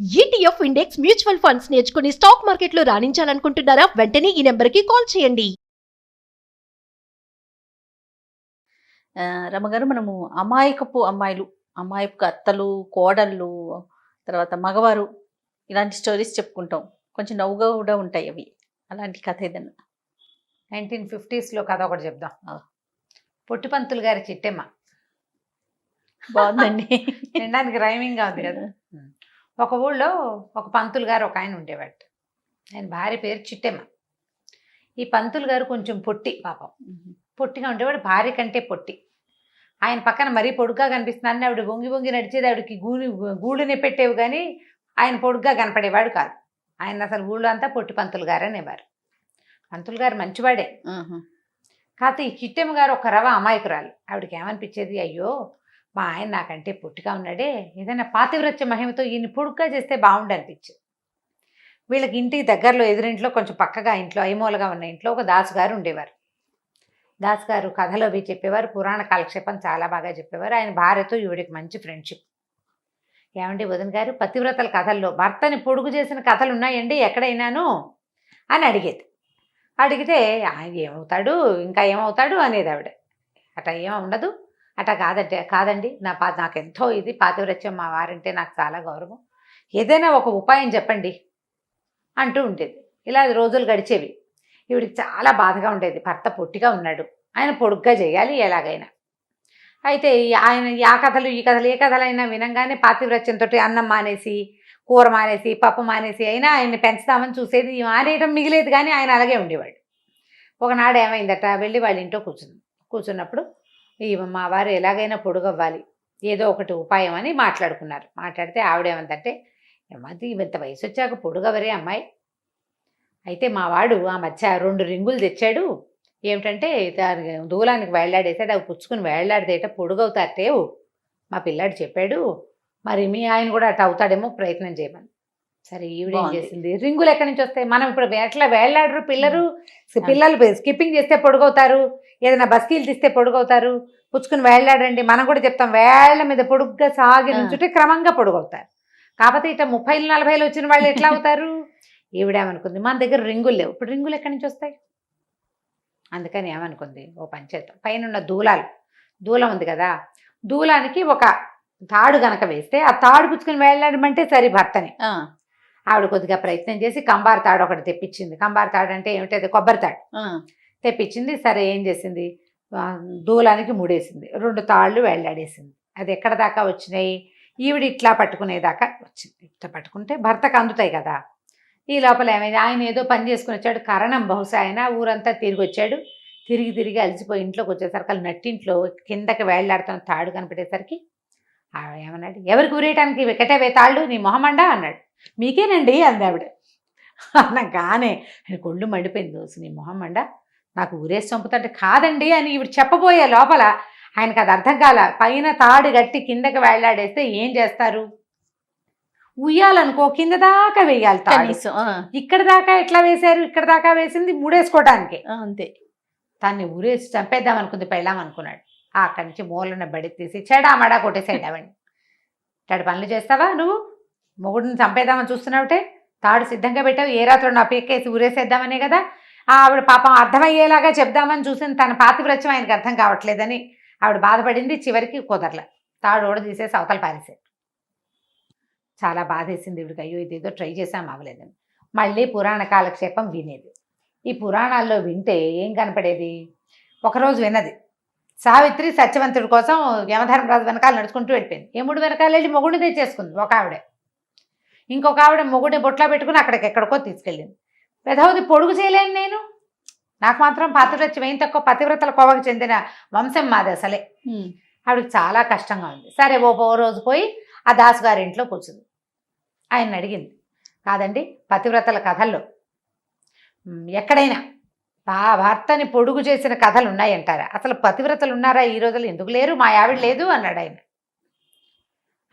ETF index mutual funds నేర్చుకుని stock మార్కెట్లో రాణించాలనుకుంటున్నారా? వెంటనే ఈ నెంబర్కి కాల్ చేయండి. రమగారు, మనము అమాయకపు అమ్మాయిలు, అమాయకపు అత్తలు, కోడళ్ళు, తర్వాత మగవారు, ఇలాంటి స్టోరీస్ చెప్పుకుంటాం. కొంచెం నవ్వుగా కూడా ఉంటాయి అవి. అలాంటి కథ ఏదన్నా 1950s కథ ఒకటి చెప్దాం. పొట్టిపంతులు గారి చిట్టెమ్మ. బాగుందండి. వినడానికి రైమింగ్గా ఉంది కదా. ఒక ఊళ్ళో ఒక పంతులు గారు ఒక ఆయన ఉండేవాడు. ఆయన భార్య పేరు చిట్టెమ్మ. ఈ పంతులు గారు కొంచెం పొట్టి, పాపం పొట్టిగా ఉండేవాడు, భార్య కంటే పొట్టి. ఆయన పక్కన మరీ పొడుగ్గా కనిపిస్తున్నాను, ఆవిడ వంగి వంగి నడిచేది, ఆవిడకి గూడుని పెట్టేవి, కానీ ఆయన పొడుగ్గా కనపడేవాడు కాదు. ఆయన అసలు ఊళ్ళో అంతా పొట్టి పంతులు గారు అనేవారు. పంతులు గారు మంచివాడే. కాకపోతే ఈ చిట్టెమ్మ గారు ఒక రవ అమాయకురాలు. ఆవిడకి ఏమనిపించేది, అయ్యో మా ఆయన నాకంటే పొట్టిగా ఉన్నాడే, ఏదైనా పాతివ్రత్య మహిమతో ఈయన పొడుగ్గా చేస్తే బాగుండు అనిపించింది. వీళ్ళకి ఇంటికి దగ్గరలో ఎదురింట్లో కొంచెం పక్కగా ఇంట్లో ఐమూలగా ఉన్న ఇంట్లో ఒక దాసు గారు ఉండేవారు. దాసు గారు కథలు అవి చెప్పేవారు, పురాణ కాలక్షేపం చాలా బాగా చెప్పేవారు. ఆయన భార్యతో ఈవిడికి మంచి ఫ్రెండ్షిప్. ఏమండి వదిన గారు, పతివ్రతల కథల్లో భర్తని పొడుగు చేసిన కథలు ఉన్నాయండి ఎక్కడైనాను అని అడిగేది. అడిగితే ఆయన ఏమవుతాడు, ఇంకా ఏమవుతాడు అనేది ఆవిడ. అట ఏమో ఉండదు, అట కాదండి నాకు ఎంతో ఇది పాతివ్రత్యం, మా వారంటే నాకు చాలా గౌరవం, ఏదైనా ఒక ఉపాయం చెప్పండి అంటూ ఉండేది. ఇలా రోజులు గడిచేవి. ఈవిడికి చాలా బాధగా ఉండేది, భర్త పొట్టిగా ఉన్నాడు, ఆయన పొడుగ్గా చేయాలి ఎలాగైనా. అయితే ఆయన ఆ కథలు ఈ కథలు ఏ కథలైనా వినంగానే పాతివ్రత్యంతో అన్నం మానేసి, కూర మానేసి, పప్పు మానేసి అయినా ఆయన్ని పెంచుదామని చూసేది. మానేయడం మిగిలేదు, కానీ ఆయన అలాగే ఉండేవాడు. ఒకనాడు ఏమైందట, వెళ్ళి వాళ్ళ ఇంట్లో కూర్చున్నప్పుడు మా వారు ఎలాగైనా పొడుగవ్వాలి, ఏదో ఒకటి ఉపాయం అని మాట్లాడుకున్నారు. మాట్లాడితే ఆవిడేమందంటే, ఏమది ఇంత వయసు వచ్చాక పొడుగవరే అమ్మాయి, అయితే మా వాడు ఆ మధ్య 2 రింగులు తెచ్చాడు, ఏమిటంటే దూలానికి వేళ్లాడేసాడు, అవి పుచ్చుకుని వేళ్లాడితేట పొడుగవుతారేవు మా పిల్లాడు చెప్పాడు, మరి మీ ఆయన కూడా అట్లా అవుతాడేమో ప్రయత్నం చేయమని. సరే ఈవిడేం చేసింది, రింగులు ఎక్కడి నుంచి వస్తాయి, మనం ఇప్పుడు ఎట్లా వేళ్లాడరు పిల్లలు స్కిప్పింగ్ చేస్తే పొడుగవుతారు, ఏదైనా బస్కీలు తీస్తే పొడుగవుతారు, పుచ్చుకుని వేళ్లాడండి మనం కూడా చెప్తాం, వేళ్ల మీద పొడుగ్గా సాగి నుంచుంటే క్రమంగా పొడుగవుతారు. కాకపోతే ఇట్లా 30, 40 వచ్చిన వాళ్ళు ఎట్లా అవుతారు? ఈవిడేమనుకుంది, మన దగ్గర రింగులు లేవు, ఇప్పుడు రింగులు ఎక్కడి నుంచి వస్తాయి, అందుకని ఏమనుకుంది, ఓ పంచేద్దాం, పైన ఉన్న దూలం ఉంది కదా, దూలానికి ఒక తాడు గనక వేస్తే ఆ తాడు పుచ్చుకుని వేళ్లాడమంటే సరి భర్తని. ఆవిడ కొద్దిగా ప్రయత్నం చేసి కంబారు తాడు ఒకటి తెప్పించింది. కంబారు తాడు అంటే ఏమిటది, కొబ్బరి తాడు తెప్పించింది. సరే ఏం చేసింది, దూలానికి ముడేసింది, 2 తాళ్ళు వేళ్లాడేసింది. అది ఎక్కడ దాకా వచ్చినాయి, ఈవిడ ఇట్లా పట్టుకునేదాకా వచ్చింది. ఇట్లా పట్టుకుంటే భర్తకు అందుతాయి కదా. ఈ లోపల ఏమైంది, ఆయన ఏదో పని చేసుకుని వచ్చాడు, కరణం బహుశా ఆయన ఊరంతా తిరిగి వచ్చాడు. తిరిగి అలసిపోయి ఇంట్లోకి వచ్చేసరికి నట్టింట్లో కిందకి వేళ్లాడుతున్న తాడు కనిపెట్టేసరికి ఏమన్నాడు, ఎవరికి ఊరేయటానికి వెక్కటేవే తాళ్ళు, నీ మొహమండా అన్నాడు. మీకేనండి అంది ఆవిడ. అనగానే కొళ్ళు మండిపోయింది, దోసు నీ మొహమండా, నాకు ఊరేసి చంపుతుంటే కాదండి అని ఈవిడ చెప్పబోయే లోపల ఆయనకు అది అర్థం కాల. పైన తాడు గట్టి కిందకి వేళ్లాడేస్తే ఏం చేస్తారు, ఉయ్యాలనుకో కింద దాకా వేయాలి తాడు, ఇక్కడ దాకా ఎట్లా వేశారు, ఇక్కడ దాకా వేసింది ముడేసుకోవటానికి అంతే. దాన్ని ఊరేసి చంపేద్దాం అనుకుంది పెళ్ళాం అనుకున్నాడు. అక్కడి నుంచి మూలన బడి తీసి చెడామడా కొట్టేసాడు. అవండి ఇట్లాంటి పనులు చేస్తావా నువ్వు, మొగుడిని చంపేద్దామని చూస్తున్నావుటే, తాడు సిద్ధంగా పెట్టావు, ఏ రాత్రి నా పీకేసి ఊరేసేద్దామనే కదా. ఆవిడ పాపం అర్థమయ్యేలాగా చెప్దామని చూసింది, తన పాతివ్రత్యం ఆయనకు అర్థం కావట్లేదని ఆవిడ బాధపడింది. చివరికి కుదరల, తాడు కూడా తీసేసి అవతల పారేసాడు. చాలా బాధేసింది ఇవిడికి, అయ్యో ఇదేదో ట్రై చేసాం అవ్వలేదని. మళ్ళీ పురాణ కాలక్షేపం వినేది. ఈ పురాణాల్లో వింటే ఏం కనపడేది, ఒకరోజు విన్నది, సావిత్రి సత్యవంతుడి కోసం యమధర్మరాజు వెనకాల నడుచుకుంటూ వెళ్ళిపోయింది. యముడు వెనకాల వెళ్ళి మొగుడిని తెచ్చేసుకుంది ఒక ఆవిడ. ఇంకొక ఆవిడ మొగుడిని బొట్లో పెట్టుకుని ఎక్కడికో తీసుకెళ్ళింది. పెదవది పొడుగు చేయలేను నేను, నాకు మాత్రం పాతివ్రత్యం ఏం తక్కువ, పతివ్రతల కోవకు చెందిన వంశం మాది అసలే. ఆవిడకి చాలా కష్టంగా ఉంది. సరే ఓ రోజు పోయి ఆ దాసు గారి ఇంట్లో కూర్చుంది. ఆయన అడిగింది, కాదండి పతివ్రతల కథల్లో ఎక్కడైనా భర్తని పొడుగు చేసిన కథలు ఉన్నాయంటారా, అసలు పతివ్రతలు ఉన్నారా ఈ రోజుల్లో, ఎందుకు లేరు, మా ఆవిడ లేదు అన్నాడు ఆయన.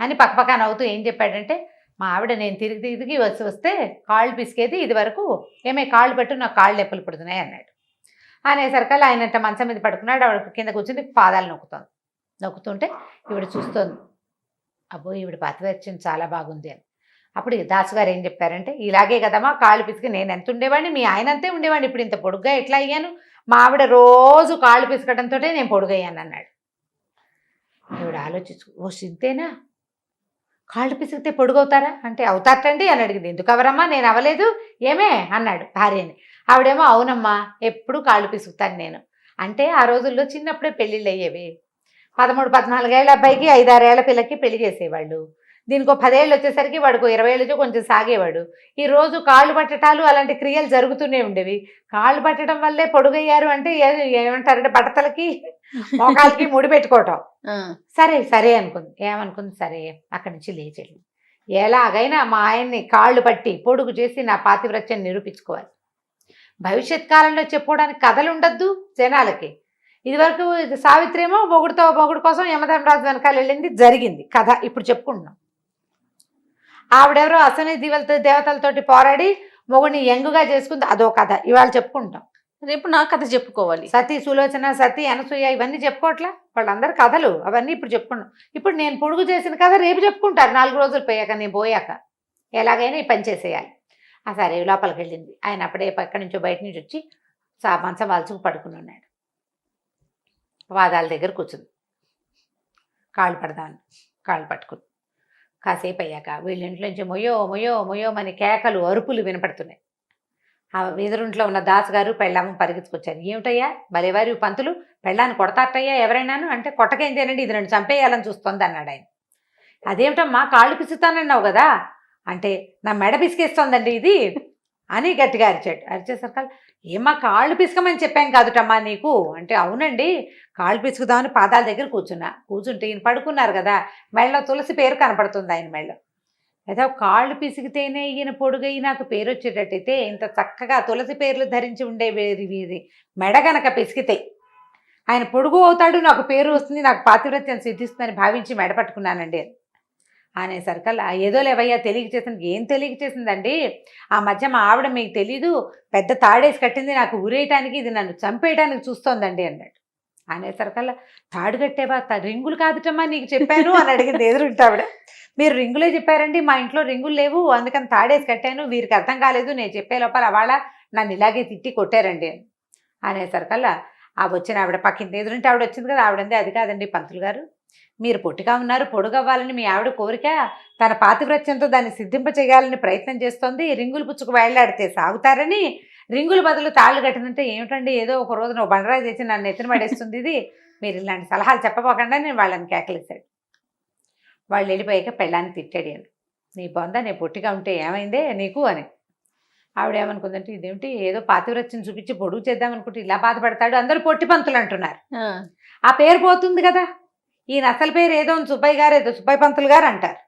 అని పక్కపక్క నవ్వుతూ ఏం చెప్పాడంటే, మా ఆవిడ నేను తిరిగి వస్తే కాళ్ళు పిసికేది, ఇది వరకు ఏమే కాళ్ళు పెట్టు, నాకు కాళ్ళు నొప్పులు పుడుతున్నాయి అన్నాడు. అనేసరికల్లా ఆయన మంచం మీద పడుకున్నాడు, ఆవిడ కింద కూర్చుని పాదాలు నొక్కుతుంటే ఈవిడ చూస్తోంది, అబ్బో ఈవిడ పాతివ్రత్యం చాలా బాగుంది అని. అప్పుడు దాసు గారు ఏం చెప్పారంటే, ఇలాగే కదమ్మా కాళ్ళు పిసికి నేను ఎంత ఉండేవాడిని, మీ ఆయన అంతే ఉండేవాడిని, ఇప్పుడు ఇంత పొడుగ్గా ఎట్లా అయ్యాను, మా ఆవిడ రోజు కాళ్ళు పిసకడంతో నేను పొడుగయ్యాను అన్నాడు. ఆవిడ ఆలోచించు, ఓ సింతేనా, కాళ్ళు పిసికితే పొడుగవుతారా అంటే, అవుతారటండి అని అడిగింది. ఎందుకు అవరమ్మా, నేను అవ్వలేదు ఏమే అన్నాడు భార్యని. ఆవిడేమో అవునమ్మా ఎప్పుడు కాళ్ళు పిసుకుతాను నేను అంటే. ఆ రోజుల్లో చిన్నప్పుడే పెళ్ళిళ్ళు అయ్యేవి. 13-14 ఏళ్ళ అబ్బాయికి 5-6 ఏళ్ల పిల్లకి పెళ్లి చేసేవాళ్ళు. దీనికి 10 ఏళ్ళు వచ్చేసరికి వాడికి 20 ఏళ్ళతో కొంచెం సాగేవాడు. ఈ రోజు కాళ్ళు పట్టటాలు అలాంటి క్రియలు జరుగుతూనే ఉండేవి. కాళ్ళు పట్టడం వల్లే పొడుగయ్యారు అంటే ఏమంటారంటే బట్టతలకి మోకాలకి ముడి పెట్టుకోవటం. సరే సరే అనుకుంది. ఏమనుకుంది, సరే అక్కడి నుంచి లేచెళ్ళి ఎలాగైనా మా ఆయన్ని కాళ్ళు పట్టి పొడుగు చేసి నా పాతివ్రత్యం నిరూపించుకోవాలి. భవిష్యత్ కాలంలో చెప్పుకోవడానికి కథలు ఉండద్దు జనాలకి. ఇదివరకు సావిత్రి ఏమో మొగుడు కోసం యమధర్మరాజు వెనకాల వెళ్ళింది, జరిగింది కథ. ఇప్పుడు చెప్పుకుంటున్నాం. ఆవిడెవరో అసలు దేవతలతోటి పోరాడి మొగుడిని యంగుగా చేసుకుంది, అదో కథ ఇవాళ చెప్పుకుంటాం. రేపు నా కథ చెప్పుకోవాలి. సతీ సులోచన, సతీ అనసూయ ఇవన్నీ చెప్పుకోవట్లా, వాళ్ళందరూ కథలు అవన్నీ ఇప్పుడు చెప్పుకున్నాం. ఇప్పుడు నేను పొడుగు చేసిన కథ రేపు చెప్పుకుంటారు, 4 రోజులు పోయాక, నేను పోయాక ఎలాగైనా ఈ పని చేసేయాలి. సరే లోపలికి వెళ్ళింది. ఆయన అప్పుడే ఎక్కడి నుంచో బయట నుంచి వచ్చి మంచం వాల్చుకు పడుకుని ఉన్నాడు. వాదాల దగ్గర కూర్చుంది, కాళ్ళు పడదామని కాళ్ళు పట్టుకుంది. కాసేపు అయ్యాక వీళ్ళ ఇంట్లో నుంచి మొయ్యో మొయ్యో మొయ్యో అని కేకలు అరుపులు వినపడుతున్నాయి. ఆ ఎదురుంట్లో ఉన్న దాసు గారు పెళ్ళాము పరిగెత్తుకొచ్చారు. ఏమిటయ్యా భలేవారి పంతులు, పెళ్ళాన్ని కొడతారటయ్యా ఎవరైనాను అంటే, కొట్టకేందేనండి ఇది నన్ను చంపేయాలని చూస్తోంది అన్నాడు ఆయన. అదేమిటమ్మా కాళ్ళు పిసుకుతానన్నావు కదా అంటే, నా మెడ పిసికేస్తోందండి ఇది అని గట్టిగా అరిచాడు. అరిచేసరికి ఏమా కాళ్ళు పిసకమని చెప్పాం కాదుటమ్మా నీకు అంటే, అవునండి కాళ్ళు పిసుకుదామని పాదాల దగ్గర కూర్చుంటే ఈయన పడుకున్నారు కదా, మెళ్ళలో తులసి పేరు కనపడుతుంది ఆయన మెళ్ళలో. ఏదో కాళ్ళు పిసికితేనే ఈయన పొడుగై నాకు పేరు వచ్చేటట్టయితే ఇంత చక్కగా తులసి పేర్లు ధరించి ఉండే వీరి మెడ గనక పిసికితే ఆయన పొడుగు అవుతాడు, నాకు పేరు వస్తుంది, నాకు పాతివ్రత్యం సిద్ధిస్తుందని భావించి మెడ పట్టుకున్నానండి అనేసరికల్లా, ఏదో లేవయ్యా తెలియక చేసింది. ఏం తెలియక చేసిందండి, ఆ మధ్య మా ఆవిడ మీకు తెలీదు పెద్ద తాడేసి కట్టింది నాకు ఊరేయటానికి, ఇది నన్ను చంపేయడానికి చూస్తోందండి అన్నాడు. అనేసరికల్లా, తాడు కట్టేవా, రింగులు కాదుటమ్మా నీకు చెప్పాను అని అడిగింది ఎదురుంటే ఆవిడ. మీరు రింగులే చెప్పారండి, మా ఇంట్లో రింగులు లేవు అందుకని తాడేసి కట్టాను, వీరికి అర్థం కాలేదు, నేను చెప్పే లోపల వాళ్ళ నన్ను ఇలాగే తిట్టి కొట్టారండి అని అనేసరికల్లా, ఆ వచ్చిన ఆవిడ పక్కింది ఎదురుంటే ఆవిడ వచ్చింది కదా, ఆవిడంది అది కాదండి పంతులు గారు, మీరు పొట్టిగా ఉన్నారు, పొడుగవ్వాలని మీ ఆవిడ కోరిక, తన పాతివ్రత్యంతో దాన్ని సిద్ధింప చేయాలని ప్రయత్నం చేస్తోంది, రింగులు పుచ్చుకు వేళ్లాడితే సాగుతారని రింగుల బదులు తాళ్ళు కట్టినంటే, ఏమిటండి ఏదో ఒక రోజు నువ్వు బండరాయి చేసి నన్ను ఎత్తిన పడేస్తుంది ఇది, మీరు ఇలాంటి సలహాలు చెప్పబోకుండా నేను వాళ్ళని కేకలేశాడు. వాళ్ళు వెళ్ళిపోయాక పెళ్ళాన్ని తిట్టాడు అని, నీ బొంద నేను పొట్టిగా ఉంటే ఏమైందే నీకు అని. ఆవిడ ఏమనుకుందంటే, ఇదేమిటి ఏదో పాతివ్రత్యం చూపించి పొడుగు చేద్దామనుకుంటే ఇలా బాధపడతాడు, అందరూ పొట్టి పంతులు అంటున్నారు, ఆ పేరు పోతుంది కదా, ఈయన అసలు పేరు ఏదో సుబ్బయ్య గారు, ఏదో సుబ్బయ్య పంతులు గారు అంటారు,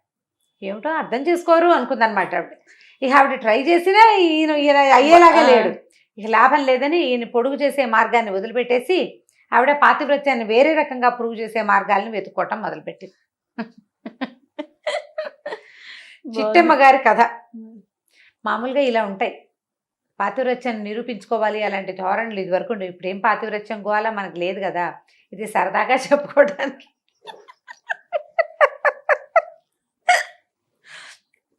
ఏమిటో అర్థం చేసుకోరు అనుకుందనమాట ఆవిడ. ఇక ఆవిడ ట్రై చేసినా ఈయన అయ్యేలాగా లేడు, ఇక లాభం లేదని ఈయన పొడుగు చేసే మార్గాన్ని వదిలిపెట్టేసి ఆవిడ పాతివ్రత్యాన్ని వేరే రకంగా ప్రూవ్ చేసే మార్గాలను వెతుక్కోవటం మొదలుపెట్టింది. చిట్టమ్మ గారి కథ మామూలుగా ఇలా ఉంటాయి. పాతివ్రత్యాన్ని నిరూపించుకోవాలి అలాంటి ధోరణులు ఇదివరకు ఉండేవి. ఇప్పుడు ఏం పాతివ్రత్యం గోవాలా మనకు లేదు కదా, ఇది సరదాగా చెప్పుకోవడానికి.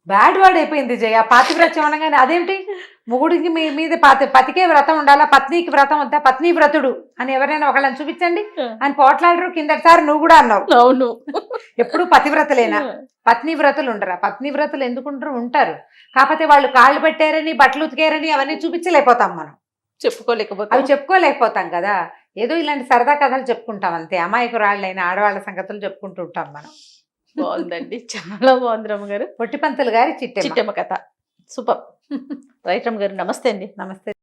బ్యాడ్ వర్డ్ అయిపోయింది జయ పాతివ్రత్యం అనగానే. అదేంటి మొగుడికి మీ మీద పతికే వ్రతం ఉండాలా, పత్నికి వ్రతం వద్దా, పత్ని వ్రతుడు అని ఎవరైనా ఒకళ్ళని చూపించండి అని పోట్లాడరు. కిందటిసారి నువ్వు కూడా అన్నావు. అవును, ఎప్పుడు పతివ్రతలేనా, పత్ని వ్రతులు ఉండరా? పత్ని వ్రతులు ఎందుకుంటారు, ఉంటారు, కాకపోతే వాళ్ళు కాళ్ళు పెట్టారని బట్టలు ఉతికారని అవన్నీ చూపించలేకపోతాం, మనం చెప్పుకోలేకపోతాం కదా. ఏదో ఇలాంటి సరదా కథలు చెప్పుకుంటాం అంతే, అమాయకురాళ్ళైన ఆడవాళ్ళ సంగతులు చెప్పుకుంటూ ఉంటాం మనం. బాగుందండి, చాలా బాగుంది రమ్మగారు. పొట్టి పంతులు గారి చిట్టమ్మ కథ సూపర్. రైట్ రమ్మగారు, నమస్తే అండి. నమస్తే.